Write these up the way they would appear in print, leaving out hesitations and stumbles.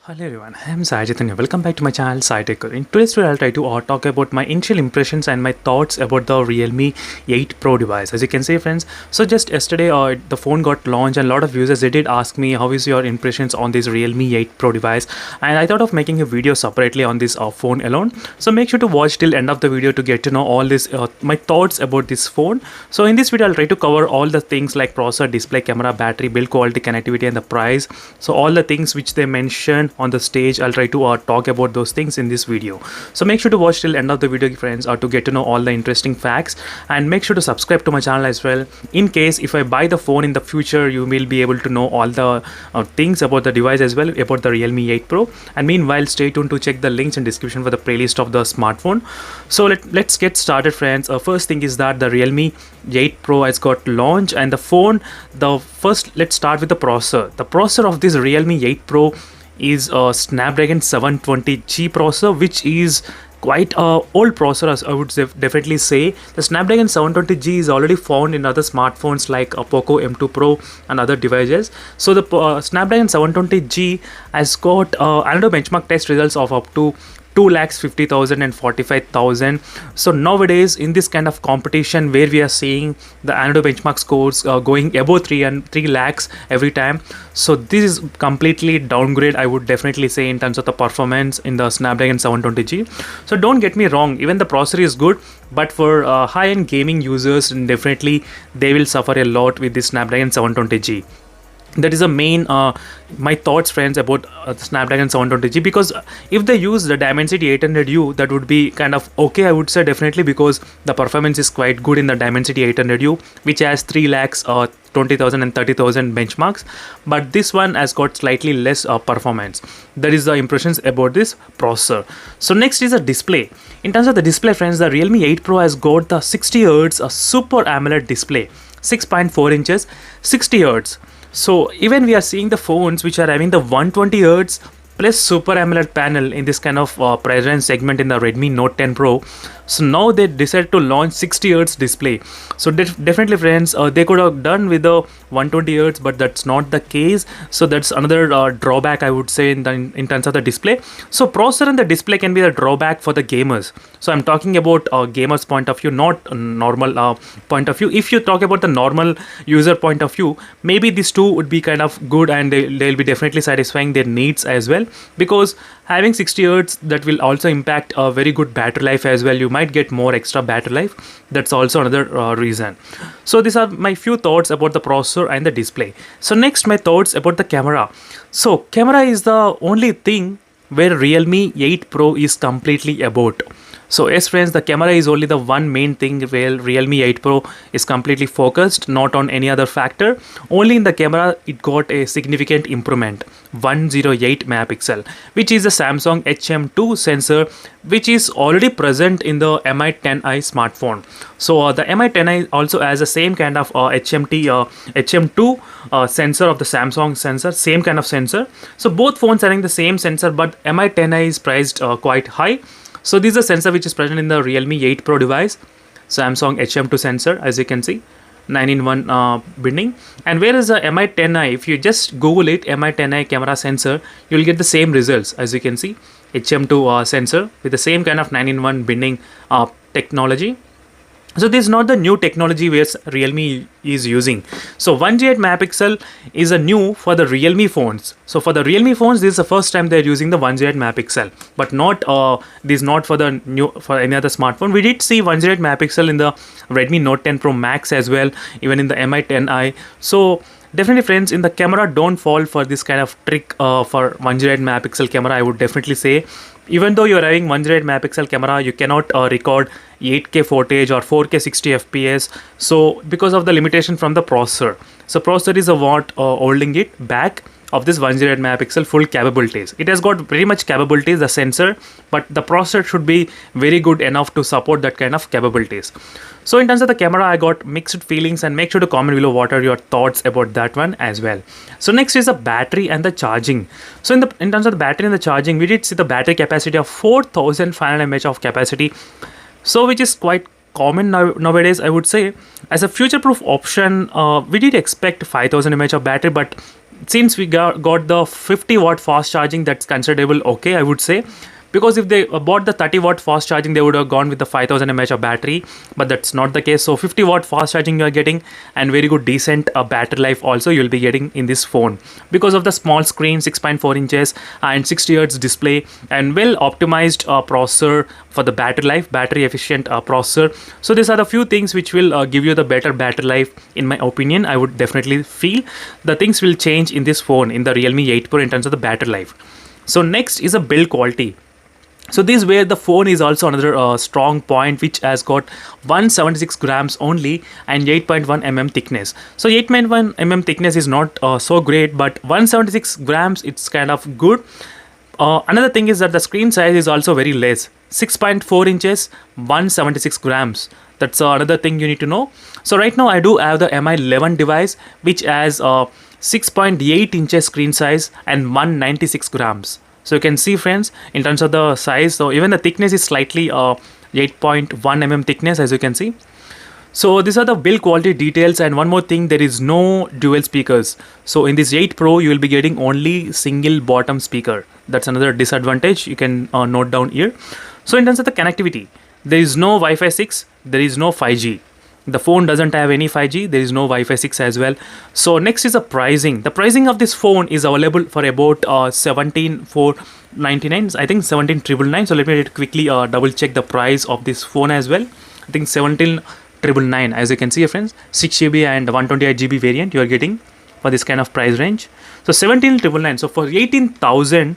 Hello everyone, I am Sajid and welcome back to my channel SciTech. In today's video, I'll try to talk about my initial impressions and my thoughts about the Realme 8 Pro device. As you can see friends, so just yesterday the phone got launched and a lot of users they did ask me how is your impressions on this Realme 8 Pro device, and I thought of making a video separately on this phone alone. So make sure to watch till end of the video to get to know all this my thoughts about this phone. So in this video, I'll try to cover all the things like processor, display, camera, battery, build quality, connectivity and the price. So all the things which they mentioned on the stage, I'll try to talk about those things in this video. So make sure to watch till end of the video friends, to get to know all the interesting facts, and make sure to subscribe to my channel as well. In case if I buy the phone in the future, you will be able to know all the things about the device as well, about the Realme 8 Pro. And meanwhile, stay tuned to check the links in description for the playlist of the smartphone. So let's get started friends. First thing is that the Realme 8 Pro has got launched, and the phone, let's start with the processor. The processor of this Realme 8 Pro is a Snapdragon 720G processor, which is quite a old processor, as I would definitely say. The Snapdragon 720G is already found in other smartphones like Poco M2 Pro and other devices. So the Snapdragon 720G has got another benchmark test results of up to 2,50,000 and 45,000. So nowadays in this kind of competition where we are seeing the another benchmark scores going above 3 lakhs every time, so this is completely downgrade, I would definitely say, in terms of the performance in the Snapdragon 720G. So don't get me wrong, even the processor is good, but for high-end gaming users, definitely they will suffer a lot with the Snapdragon 720G. That is the main my thoughts friends about the Snapdragon 720G, because if they use the Dimensity 800U, that would be kind of okay, I would say, definitely, because the performance is quite good in the Dimensity 800U, which has 3 lakhs 20,000 and 30,000 benchmarks, but this one has got slightly less performance. That is the impressions about this processor. So next is the display. In terms of the display friends, the Realme 8 Pro has got the 60 Hz Super AMOLED display, 6.4 inches, 60 Hz. So even we are seeing the phones which are having the 120 Hz plus Super AMOLED panel in this kind of price range segment in the Redmi Note 10 Pro. So now they decided to launch 60 Hz display. So definitely friends, they could have done with the 120 Hz, but that's not the case. So that's another drawback, I would say, in terms of the display. So processor and the display can be the drawback for the gamers. So I'm talking about gamers point of view, not a normal point of view. If you talk about the normal user point of view, maybe these two would be kind of good, and they'll be definitely satisfying their needs as well, because having 60 Hz, that will also impact a very good battery life as well. You might get more extra battery life. That's also another reason. So these are my few thoughts about the processor and the display. So next, my thoughts about the camera. So camera is the only thing where Realme 8 Pro is completely about. So yes friends, the camera is only the one main thing where Realme 8 Pro is completely focused, not on any other factor. Only in the camera it got a significant improvement, 108 megapixel, which is a Samsung HM2 sensor, which is already present in the Mi 10i smartphone. So the Mi 10i also has the same kind of HM2 sensor of the Samsung sensor, same kind of sensor. So both phones are having the same sensor, but Mi 10i is priced quite high. So this is a sensor which is present in the Realme 8 Pro device, Samsung HM2 sensor, as you can see, 9-in-1 binding. And where is the Mi 10i? If you just Google it, Mi 10i camera sensor, you will get the same results, as you can see, HM2 sensor with the same kind of 9-in-1 binding technology. So this is not the new technology where Realme is using. So 108 megapixel is a new for the Realme phones. So for the Realme phones, this is the first time they're using the 108 megapixel, but not this is not for the new, for any other smartphone. We did see 108 megapixel in the Redmi Note 10 Pro Max as well, even in the Mi 10i. So definitely friends, in the camera, don't fall for this kind of trick for 108 megapixel camera, I would definitely say. Even though you're having 108 megapixel camera, you cannot record 8K footage or 4K 60 FPS. So because of the limitation from the processor. So processor is what holding it back of this 108 megapixel full capabilities. It has got very much capabilities, the sensor, but the processor should be very good enough to support that kind of capabilities. So in terms of the camera, I got mixed feelings, and make sure to comment below what are your thoughts about that one as well. So next is the battery and the charging. So in terms of the battery and the charging, we did see the battery capacity of 4,500 mAh of capacity, so which is quite common nowadays, I would say. As a future proof option, we did expect 5,000 mAh of battery, but since we got the 50-watt fast charging, that's considerable okay, I would say. Because if they bought the 30-watt fast charging, they would have gone with the 5000 mAh of battery, but that's not the case. So 50-watt fast charging you are getting, and very good decent battery life also you'll be getting in this phone, because of the small screen, 6.4 inches and 60 Hz display, and well optimized processor for the battery life, battery efficient processor. So these are the few things which will give you the better battery life, in my opinion. I would definitely feel the things will change in this phone, in the Realme 8 Pro, in terms of the battery life. So next is a build quality. So this where the phone is also another strong point, which has got 176 grams only and 8.1 mm thickness. So 8.1 mm thickness is not so great, but 176 grams, it's kind of good. Another thing is that the screen size is also very less, 6.4 inches, 176 grams. That's another thing you need to know. So right now I do have the Mi 11 device, which has 6.8 inches screen size and 196 grams. So you can see, friends, in terms of the size, so even the thickness is slightly 8.1 mm thickness, as you can see. So these are the build quality details. And one more thing, there is no dual speakers. So in this 8 Pro, you will be getting only single bottom speaker. That's another disadvantage you can note down here. So in terms of the connectivity, there is no Wi-Fi 6, there is no 5G. The phone doesn't have any 5G, there is no Wi-Fi 6 as well. So next is the pricing. The pricing of this phone is available for about 17,499, I think 17,999. So let me quickly double check the price of this phone as well. I think 17,999, as you can see, friends, 6GB and 128GB variant you are getting for this kind of price range. So 17,999. So for 18,000,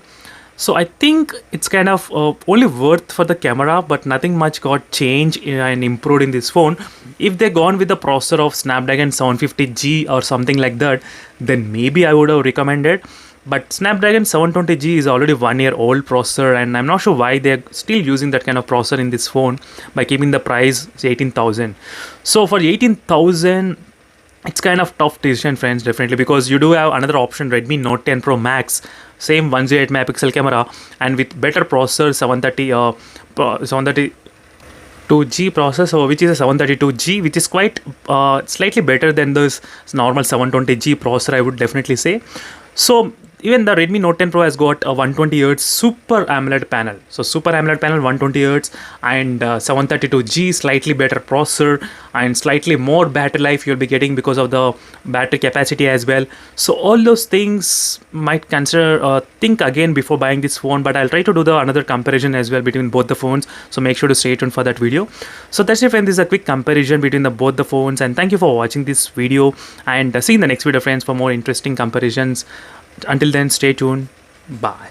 so I think it's kind of only worth for the camera, but nothing much got changed and improved in this phone. If they gone with the processor of Snapdragon 750G or something like that, then maybe I would have recommended. But Snapdragon 720G is already 1 year old processor, and I'm not sure why they're still using that kind of processor in this phone by keeping the price 18,000. So for 18,000, it's kind of tough decision, friends, definitely, because you do have another option, Redmi Note 10 Pro Max, same 108 megapixel camera, and with better processor, 732G processor, which is a 732G, which is quite slightly better than this normal 720G processor, I would definitely say. So even the Redmi Note 10 Pro has got a 120Hz Super AMOLED panel. So Super AMOLED panel, 120Hz, and 732G, slightly better processor and slightly more battery life you'll be getting because of the battery capacity as well. So all those things might consider think again before buying this phone, but I'll try to do the another comparison as well between both the phones. So make sure to stay tuned for that video. So that's it, friends. This is a quick comparison between both the phones, and thank you for watching this video, and see you in the next video, friends, for more interesting comparisons. Until then, stay tuned. Bye.